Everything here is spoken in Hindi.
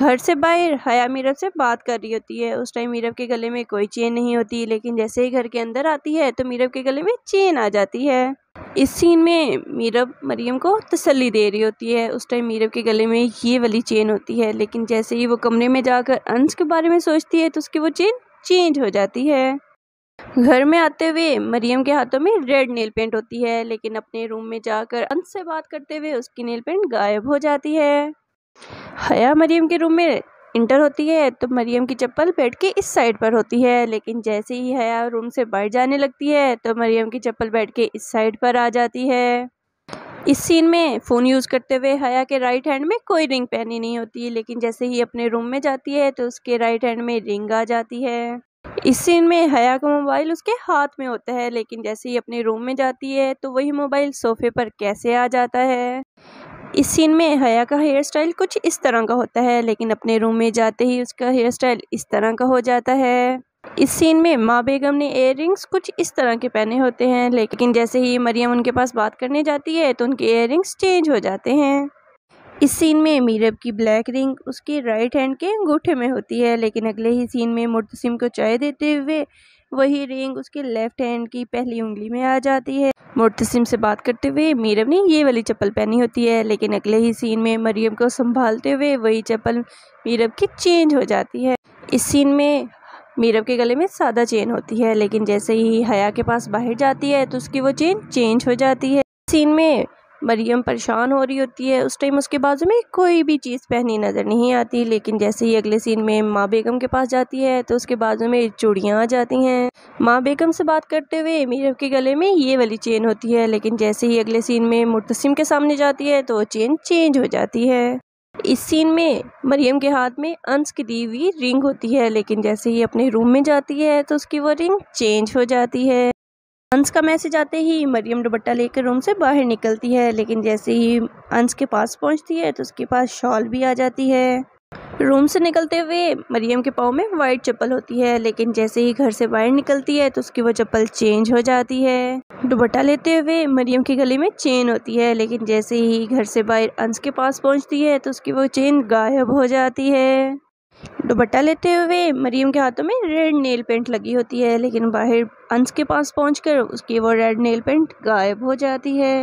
घर से बाहर हया मीरब से बात कर रही होती है। उस टाइम मीरब के गले में कोई चेन नहीं होती, लेकिन जैसे ही घर के अंदर आती है तो मीरब के गले में चेन आ जाती है। इस सीन में मीरब मरियम को तसल्ली दे रही होती है। उस टाइम मीरब के गले में ये वाली चेन होती है, लेकिन जैसे ही वो कमरे में जाकर अंश के बारे में सोचती है तो उसकी वो चेन चेंज हो जाती है। घर में आते हुए मरियम के हाथों में रेड नेल पेंट होती है, लेकिन अपने रूम में जाकर अंश से बात करते हुए उसकी नेल पेंट गायब हो जाती है। हया मरियम के रूम में इंटर होती है तो मरियम की चप्पल बेड के इस साइड पर होती है, लेकिन जैसे ही हया रूम से बाहर जाने लगती है तो मरियम की चप्पल बेड के इस साइड पर आ जाती है। इस सीन में फ़ोन यूज़ करते हुए हया के राइट हैंड में कोई रिंग पहनी नहीं होती, लेकिन जैसे ही अपने रूम में जाती है तो उसके राइट हैंड में रिंग आ जाती है। इस सीन में हया का मोबाइल उसके हाथ में होता है, लेकिन जैसे ही अपने रूम में जाती है तो वही मोबाइल सोफे पर कैसे आ जाता है। इस सीन में हया का हेयर स्टाइल कुछ इस तरह का होता है, लेकिन अपने रूम में जाते ही उसका हेयर स्टाइल इस तरह का हो जाता है। इस सीन में माँ बेगम ने इयर रिंग्स कुछ इस तरह के पहने होते हैं, लेकिन जैसे ही मरियम उनके पास बात करने जाती है तो उनके इयर रिंग्स चेंज हो जाते हैं। इस सीन में मीरब की ब्लैक रिंग उसके राइट हैंड के अंगूठे में होती है, लेकिन अगले ही सीन में मुर्तसिम को चाय देते हुए वही रिंग उसके लेफ्ट हैंड की पहली उंगली में आ जाती है। मुर्तसिम से बात करते हुए मीरब ने ये वाली चप्पल पहनी होती है, लेकिन अगले ही सीन में मरियम को संभालते हुए वही चप्पल मीरब की चेंज हो जाती है। इस सीन में मीरब के गले में सादा चेन होती है, लेकिन जैसे ही हया के पास बाहर जाती है तो उसकी वो चेन चेंज हो जाती है। सीन में मरियम परेशान हो रही होती है। उस टाइम उसके बाजू में कोई भी चीज़ पहनी नज़र नहीं आती, लेकिन जैसे ही अगले सीन में माँ बेगम के पास जाती है तो उसके बाजू में चूड़ियाँ आ जाती हैं। माँ बेगम से बात करते हुए मीरब के गले में ये वाली चेन होती है, लेकिन जैसे ही अगले सीन में मुर्तसिम के सामने जाती है तो चेन चेंज हो जाती है। इस सीन में मरियम के हाथ में अंश की दी हुई रिंग होती है, लेकिन जैसे ही अपने रूम में जाती है तो उसकी वो रिंग चेंज हो जाती है। अंश का मैसेज आते ही मरियम दुपट्टा लेकर रूम से बाहर निकलती है, लेकिन जैसे ही अंश के पास पहुंचती है तो उसके पास शॉल भी आ जाती है। रूम से निकलते हुए मरियम के पाँव में वाइट चप्पल होती है, लेकिन जैसे ही घर से बाहर निकलती है तो उसकी वो चप्पल चेंज हो जाती है। दुपट्टा लेते हुए मरियम के गले में चेन होती है, लेकिन जैसे ही घर से बाहर अंश के पास पहुंचती है तो उसकी वो चेन गायब हो जाती है। दुपट्टा लेते हुए मरियम के हाथों में रेड नेल पेंट लगी होती है, लेकिन बाहर अंश के पास पहुंचकर उसकी वो रेड नेल पेंट गायब हो जाती है।